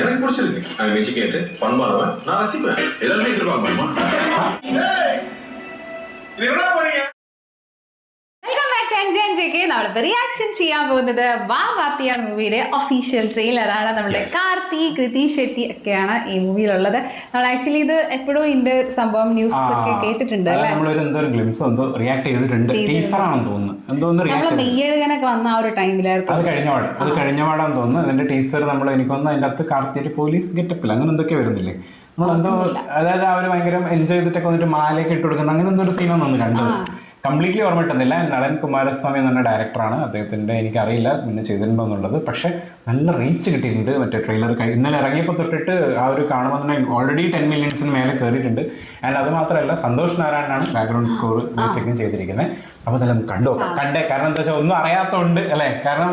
எனக்கு பிடிச்சிருக்கு. அவன் மிஞ்சி கேட்டு பண்பாடுவேன், நான் ரசிப்பேன். எல்லாருமே எதிர்பார்ப்பாமா? നമ്മളിപ്പോ റിയാക്ഷൻ ചെയ്യാൻ പോകുന്നത് വാ വാത്തിയ മൂവിയുടെ ഒഫീഷ്യൽ ട്രെയിലറാണ്. നമ്മുടെ കാർത്തി, കൃതി ഷെട്ടി ഒക്കെയാണ് ഈ മൂവിയിലുള്ളത്. നമ്മൾ ആക്ച്വലി ഇത് എപ്പോഴും ഇതിന്റെ സംഭവം ന്യൂസ് ഒക്കെ കേട്ടിട്ടുണ്ട് അല്ലേ? നമ്മള് മെയ്യഴുകനൊക്കെ വന്ന ആ ഒരു ടൈമിലായിരുന്നു. അത് കഴിഞ്ഞപാടാന്ന് തോന്നുന്നു. അതിന്റെ ടീസർ നമ്മൾ എനിക്കൊന്ന് അതിന്റെ അകത്ത് കാർത്തി ഒരു പോലീസ് ഗെറ്റപ്പില്ല അങ്ങനെ എന്തൊക്കെ വരുന്നില്ലേ, നമ്മളെന്തോ അതായത് അവർ ഭയങ്കര എൻജോയ് ചെയ്തിട്ടൊക്കെ വന്നിട്ട് മാലയൊക്കെ ഇട്ട് കൊടുക്കുന്ന അങ്ങനെ എന്തോ ഒരു സീനാണ് ഒന്ന് കണ്ടത്. കംപ്ലീറ്റ്ലി ഓർമ്മ കിട്ടുന്നില്ല. നളൻ കുമാരസ്വാമി എന്ന് പറഞ്ഞ ഡയറക്ടറാണ്. അദ്ദേഹത്തിൻ്റെ എനിക്കറിയില്ല പിന്നെ ചെയ്തിട്ടുണ്ടോ എന്നുള്ളത്. പക്ഷേ നല്ല റീച്ച് കിട്ടിയിട്ടുണ്ട്. മറ്റേ ട്രെയിലർ ഇന്നലെ ഇറങ്ങിയപ്പോൾ തൊട്ടിട്ട് ആ ഒരു കാണുമ്പോൾ തന്നെ ഓൾറെഡി 10 മില്യൺസിന് മേലെ കയറിയിട്ടുണ്ട്. ആൻഡ് അത് മാത്രമല്ല സന്തോഷ് നാരായണനാണ് ബാക്ക്ഗ്രൗണ്ട് സ്കോർ മ്യൂസിക്കും ചെയ്തിരിക്കുന്നത്. അപ്പോൾ അതെല്ലാം കണ്ടേ കാരണം എന്താ വെച്ചാൽ ഒന്നും അറിയാത്തതുകൊണ്ട് അല്ലേ, കാരണം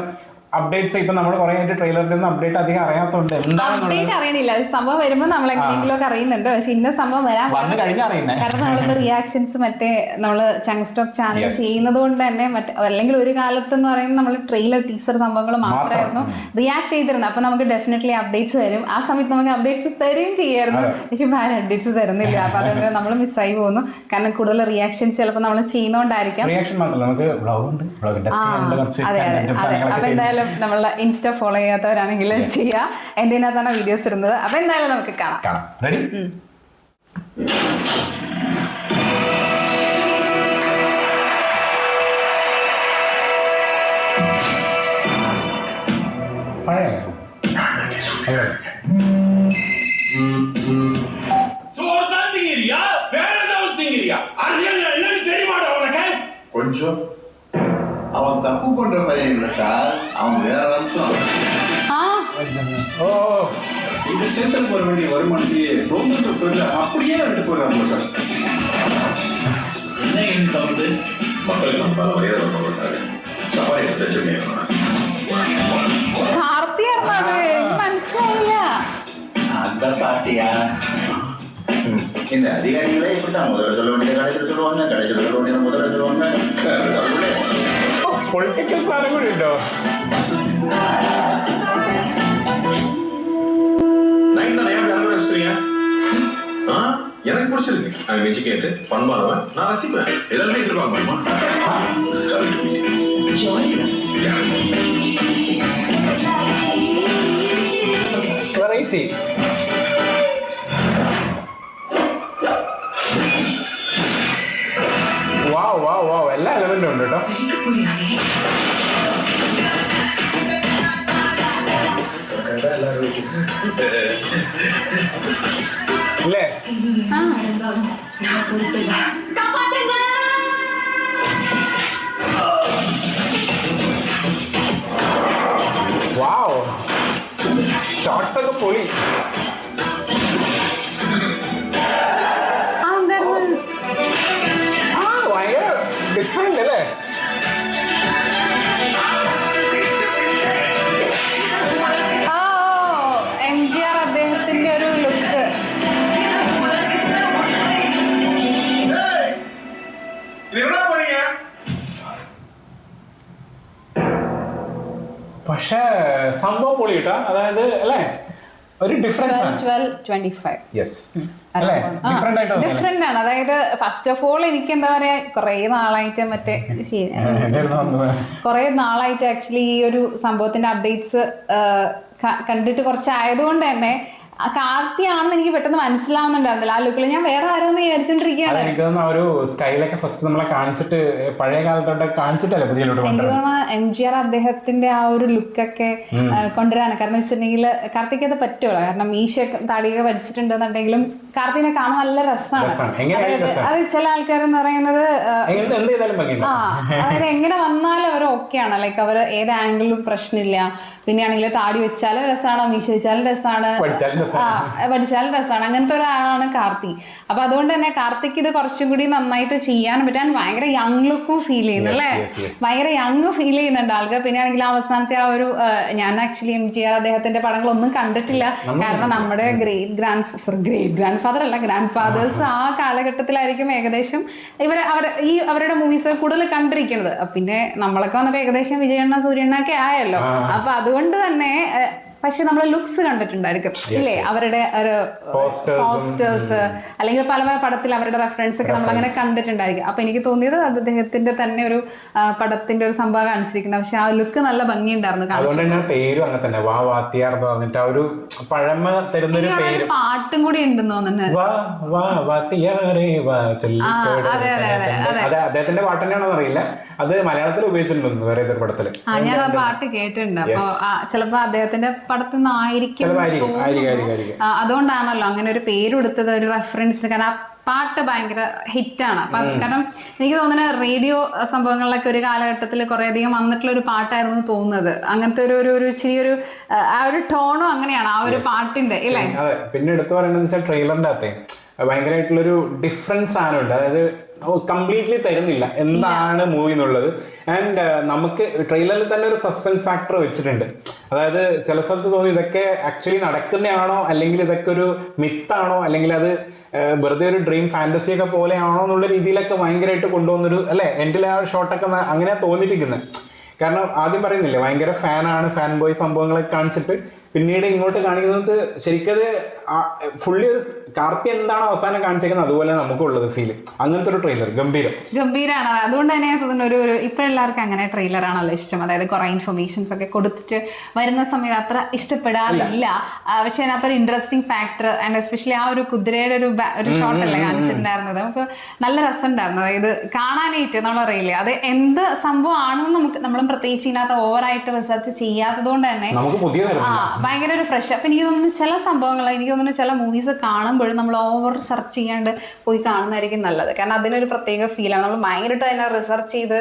അപ്ഡേറ്റ്സ് ഇപ്പൊ നമ്മൾ കുറെ ആയിട്ട് ട്രെയിലറിന്റെ ഒന്നും അപ്ഡേറ്റ് അധികം അറിയാത്തതുകൊണ്ട് അപ്ഡേറ്റ് അറിയണില്ല. ഒരു സംഭവം വരുമ്പോൾ നമ്മൾ എങ്ങനെയെങ്കിലും ഒക്കെ അറിയുന്നുണ്ട്. പക്ഷെ ഇന്ന സംഭവം വരാൻ കാരണം നമ്മളിപ്പോ റിയാക്ഷൻസ് മറ്റേ നമ്മള് ചങ് സ്റ്റോക്ക് ചാനൽ ചെയ്യുന്നത് കൊണ്ട് തന്നെ അല്ലെങ്കിൽ ഒരു കാലത്ത് എന്ന് പറയുന്നത് നമ്മൾ ട്രെയിലർ ടീസർ സംഭവങ്ങൾ മാത്രമായിരുന്നു റിയാക്ട് ചെയ്തിരുന്നത്. അപ്പൊ നമുക്ക് ഡെഫിനറ്റ്ലി അപ്ഡേറ്റ്സ് വരും. ആ സമയത്ത് നമുക്ക് അപ്ഡേറ്റ്സ് തരുകയും ചെയ്യായിരുന്നു. പക്ഷെ ഇപ്പൊ ആരും അപ്ഡേറ്റ്സ് തരുന്നില്ല. അപ്പൊ അതുകൊണ്ട് നമ്മൾ മിസ്സായി പോകുന്നു. കാരണം കൂടുതൽ റിയാക്ഷൻസ് ചിലപ്പോൾ നമ്മൾ ചെയ്യുന്നോണ്ടായിരിക്കാം. അതെ അതെ. അപ്പൊ എന്തായാലും നമ്മളെ ഇൻസ്റ്റ ഫോളോ ചെയ്യാത്തവരാണെങ്കിൽ ചെയ്യാ. എന്റെ തന്നെ വീഡിയോസ് ഇടുന്നത്. അപ്പൊ എന്തായാലും നമുക്ക് കാണാം. റെഡി? கொஞ்சம் அவன் தப்பு பண்ற பையன் இல்லக்கா, அவன் வேற அர்த்தம். இந்த ஸ்டேஷன் போற வேண்டிய வருமானத்தை அப்படியே எடுத்து போயிடறாங்க சார். என்ன என்ன தவிர்த்து மக்களுக்கு நம்ம மரியாதை பண்ணாரு. சவாரி பிரச்சனை മനസ്സിലായില്ല. அந்த பாட்டியா இந்த அதிகாரிகளே இப்படிதான் முதல்ல சொல்ல வேண்டிய கடைசியில் சொல்லுவாங்க, கடைசியில் சொல்ல வேண்டிய முதல்ல சொல்லுவாங்க. പൊളിറ്റിക്കൽ സാധനം കൂടി ഉണ്ടോ? எனக்கு பிடிச்சிருக்கு. அவன் மிஞ்சி கேட்டு பண்பாடுவேன், நான் ரசிப்பேன். எல்லாருமே எதிர்பார்ப்பாமா? വെറൈറ്റി. വാവ് വാവ് വാവ്, എല്ലാ എലമെന്റും ഉണ്ട് കേട്ടോ. ഇല്ലേ? വാവ്, ഷോട്ട്സ് ഒക്കെ പൊളി. ഭയങ്കര ഡിഫറെന്റ് അല്ലേ? MGR അദ്ദേഹത്തിന്റെ ഒരു ലുക്ക്. പക്ഷേ സംഭവം പൊളി കേട്ടോ. അതായത് അല്ലേ ഒരു ഡിഫറൻസ് ആണ്. 12-25. യെസ് അല്ലേ, ഡിഫറെന്റ് ആണ്. അതായത് ഫസ്റ്റ് ഓഫ് ഓൾ എനിക്ക് എന്താ പറയാ കുറെ നാളായിട്ട് ആക്ച്വലി ഈ ഒരു സംഭവത്തിന്റെ അപ്ഡേറ്റ്സ് കണ്ടിട്ട് കുറച്ചായതുകൊണ്ട് തന്നെ കാർത്തിയാണെന്ന് എനിക്ക് പെട്ടെന്ന് മനസ്സിലാവുന്നുണ്ടായിരുന്നില്ല ആ ലുക്കിൽ. ഞാൻ വേറെ ആരോന്ന് വിചാരിച്ചോണ്ടിരിക്കുകയാണ്. എനിക്ക് തോന്നുന്നു ആ ഒരു സ്റ്റൈലൊക്കെ ഫസ്റ്റ് നമ്മളെ കാണിച്ചിട്ട് പഴയ കാലത്തോട്ട് കാണിച്ചിട്ടല്ലേ പുതിയ MGR അദ്ദേഹത്തിന്റെ ആ ഒരു ലുക്കൊക്കെ കൊണ്ടുവരാനാണ്. കാരണം വെച്ചിട്ടുണ്ടെങ്കിൽ കാർത്തിക് അത് പറ്റുമല്ലോ. കാരണം മീശയൊക്കെ താടിയൊക്കെ പഠിച്ചിട്ടുണ്ടെന്നുണ്ടെങ്കിലും കാർത്തിനെ കാണാൻ നല്ല രസമാണ്. അത് ചില ആൾക്കാരെന്ന് പറയുന്നത് അതായത് എങ്ങനെ വന്നാലും അവർ ഓക്കെയാണ്. ലൈക്ക് അവർ ഏത് ആംഗിളിലും പ്രശ്നമില്ല. പിന്നെയാണെങ്കിൽ താടി വെച്ചാലും രസമാണ്, മീശ വെച്ചാലും രസമാണ്, പഠിച്ചാലും രസമാണ്. അങ്ങനത്തെ ഒരാളാണ് കാർത്തി. അപ്പൊ അതുകൊണ്ട് തന്നെ കാർത്തിക് ഇത് കുറച്ചും കൂടി നന്നായിട്ട് ചെയ്യാൻ പറ്റാൻ ഭയങ്കര യങ് ലുക്കും ഫീൽ ചെയ്യുന്നു അല്ലേ? ഭയങ്കര യങ് ഫീൽ ചെയ്യുന്നുണ്ട് ആൾക്ക്. പിന്നെ ആണെങ്കിൽ അവസാനത്തെ ആ ഒരു ഞാൻ ആക്ച്വലി MGR അദ്ദേഹത്തിന്റെ പടങ്ങളൊന്നും കണ്ടിട്ടില്ല. കാരണം നമ്മുടെ ഗ്രേറ്റ് ഗ്രാൻഡ് ഫാദർ അല്ല, ഗ്രാൻഡ് ഫാദേഴ്സ് ആ കാലഘട്ടത്തിലായിരിക്കും ഏകദേശം അവരുടെ മൂവീസ് കൂടുതൽ കണ്ടിരിക്കുന്നത്. പിന്നെ നമ്മളൊക്കെ വന്നപ്പോ ഏകദേശം വിജയണ്ണ സൂര്യണ്ണ ഒക്കെ ആയല്ലോ. അപ്പൊ അതുകൊണ്ട് തന്നെ പക്ഷെ നമ്മൾ ലുക്സ് കണ്ടിട്ടുണ്ടായിരിക്കും ഇല്ലേ, അവരുടെ ഒരു പോസ്റ്റേഴ്സ് അല്ലെങ്കിൽ പല പല പടത്തിൽ അവരുടെ റെഫറൻസ് ഒക്കെ നമ്മൾ അങ്ങനെ കണ്ടിട്ടുണ്ടായിരിക്കും. അപ്പൊ എനിക്ക് തോന്നിയത് അത് അദ്ദേഹത്തിന്റെ തന്നെ ഒരു പടത്തിന്റെ ഒരു സംഭവം കാണിച്ചിരിക്കുന്നത്. പക്ഷെ ആ ലുക്ക് നല്ല ഭംഗിയുണ്ടായിരുന്നു. അതുകൊണ്ട് തന്നെ പേരും അങ്ങനെ തന്നെ വാ വാത്തിയാർന്ന് പറഞ്ഞിട്ട് ആ ഒരു പഴമ തരുന്നൊരു പേര്. പാട്ടും കൂടി ഉണ്ടെന്ന് തോന്നുന്നു. അതെ, അദ്ദേഹത്തിന്റെ പാട്ട് തന്നെയാണെന്ന് അറിയില്ല, അത് മലയാളത്തിൽ ഉപയോഗിച്ചിട്ടുണ്ടെന്ന് വേറെ ഏതൊരു പടത്തില്. ഞാൻ ആ പാട്ട് കേട്ടിട്ടുണ്ട്. അപ്പൊ ചിലപ്പോ അദ്ദേഹത്തിന്റെ പടത്തിൽ നിന്ന് ആയിരിക്കും, അതുകൊണ്ടാണല്ലോ അങ്ങനെ ഒരു പേര് കൊടുത്തത്, ഒരു റെഫറൻസിന്. കാരണം ആ പാട്ട് ഭയങ്കര ഹിറ്റാണ്. അപ്പൊ അത് കാരണം എനിക്ക് തോന്നുന്നത് റേഡിയോ സംഭവങ്ങളിലൊക്കെ ഒരു കാലഘട്ടത്തിൽ കുറെ അധികം വന്നിട്ടുള്ള ഒരു പാട്ടായിരുന്നു തോന്നുന്നത്. അങ്ങനത്തെ ഒരു ചെറിയൊരു ആ ഒരു ടോണും അങ്ങനെയാണ് ആ ഒരു പാട്ടിന്റെ ഇല്ലേ. അതെ, പിന്നെ എടുത്തു പറയണെന്ന് വെച്ചാൽ ട്രെയിലറിന്റെ അകത്തെ ഭയങ്കരമായിട്ടുള്ളൊരു ഡിഫറൻസ് സാധനമുണ്ട്. അതായത് കംപ്ലീറ്റ്ലി തരുന്നില്ല എന്താണ് മൂവി എന്നുള്ളത്. ആൻഡ് നമുക്ക് ട്രെയിലറിൽ തന്നെ ഒരു സസ്പെൻസ് ഫാക്ടർ വെച്ചിട്ടുണ്ട്. അതായത് ചില സ്ഥലത്ത് തോന്നി ഇതൊക്കെ ആക്ച്വലി നടക്കുന്നതാണോ, അല്ലെങ്കിൽ ഇതൊക്കെ ഒരു മിത്താണോ, അല്ലെങ്കിൽ അത് വെറുതെ ഒരു ഡ്രീം ഫാന്റസി ഒക്കെ പോലെയാണോ എന്നുള്ള രീതിയിലൊക്കെ ഭയങ്കരമായിട്ട് കൊണ്ടുവന്നൊരു അല്ലേ എൻഡിൽ ആ ഷോട്ടൊക്കെ അങ്ങനെയാണ് തോന്നിപ്പിക്കുന്നത്. കാരണം ആദ്യം പറയുന്നില്ലേ ഭയങ്കര ഫാനാണ്, ഫാൻ ബോയ് സംഭവങ്ങളൊക്കെ കാണിച്ചിട്ട് പിന്നീട് ഇങ്ങോട്ട് കാണിക്കുന്നത് ശരിക്കത് ഫുള്ളി ഒരു കാർത്തി എന്താണോ അവസാനം കാണിച്ചേക്കുന്നത് അതുപോലെ നമുക്കുള്ളത് ഫീല്. അങ്ങനത്തെ ഒരു ട്രെയിലർ ഗംഭീരാണ്. അതുകൊണ്ട് തന്നെ തോന്നുന്നു ഒരു ഇപ്പോഴെല്ലാവർക്കും അങ്ങനെ ട്രെയിലറാണല്ലോ ഇഷ്ടം. അതായത് കുറെ ഇൻഫർമേഷൻസ് ഒക്കെ കൊടുത്തിട്ട് വരുന്ന സമയത്ത് അത്ര ഇഷ്ടപ്പെടാറില്ല. പക്ഷെ അതിനകത്തൊരു ഇൻട്രസ്റ്റിംഗ് ഫാക്ടർ ആൻഡ് എസ്പെഷ്യലി ആ ഒരു കുതിരയുടെ ഒരു ഷോട്ടല്ലേ കാണിച്ചിട്ടുണ്ടായിരുന്നത്. നമുക്ക് നല്ല രസം ഉണ്ടായിരുന്നു. അതായത് കാണാനായിട്ട് നമ്മളറിയില്ലേ അത് എന്ത് സംഭവം ആണെന്ന് നമ്മളും പ്രത്യേകിച്ച് ഇതിനകത്ത് ഓവറായിട്ട് റിസർച്ച് ചെയ്യാത്തത് കൊണ്ട് തന്നെ ഭയങ്കര ഒരു ഫ്രഷ്. അപ്പൊ എനിക്ക് തോന്നുന്നു ചില സംഭവങ്ങൾ, എനിക്ക് തോന്നുന്നു ചില മൂവീസ് കാണുമ്പോഴും നമ്മൾ ഓവർ സെർച്ച് ചെയ്യാണ്ട് പോയി കാണുന്നതായിരിക്കും നല്ലത്. കാരണം അതിനൊരു പ്രത്യേക ഫീലാണ്. നമ്മൾ ഭയങ്കരമായിട്ട് അതിനെ റിസർച്ച് ചെയ്ത്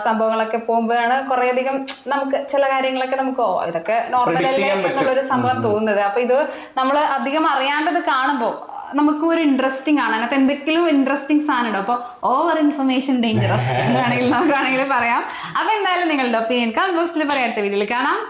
സംഭവങ്ങളൊക്കെ പോകുമ്പോഴാണ് കുറേയധികം നമുക്ക് ചില കാര്യങ്ങളൊക്കെ നമുക്ക് ഇതൊക്കെ നോർമലല്ലേ എന്നുള്ളൊരു സംഭവം തോന്നുന്നത്. അപ്പൊ ഇത് നമ്മൾ അധികം അറിയാണ്ടത് കാണുമ്പോൾ നമുക്ക് ഒരു ഇൻട്രസ്റ്റിംഗ് ആണ്. അതിനകത്ത് എന്തെങ്കിലും ഇൻട്രസ്റ്റിംഗ് സാധനം ഉണ്ടോ? അപ്പോൾ ഓവർ ഇൻഫർമേഷൻ ഡേഞ്ചറസ് എന്ന് വേണമെങ്കിൽ നമുക്കാണെങ്കിൽ പറയാം. അപ്പൊ എന്തായാലും നിങ്ങളുടെ ഒപ്പീനിയൻ കമന്റ് ബോക്സിൽ പറയാം. അടുത്ത വീഡിയോയിൽ കാണാം.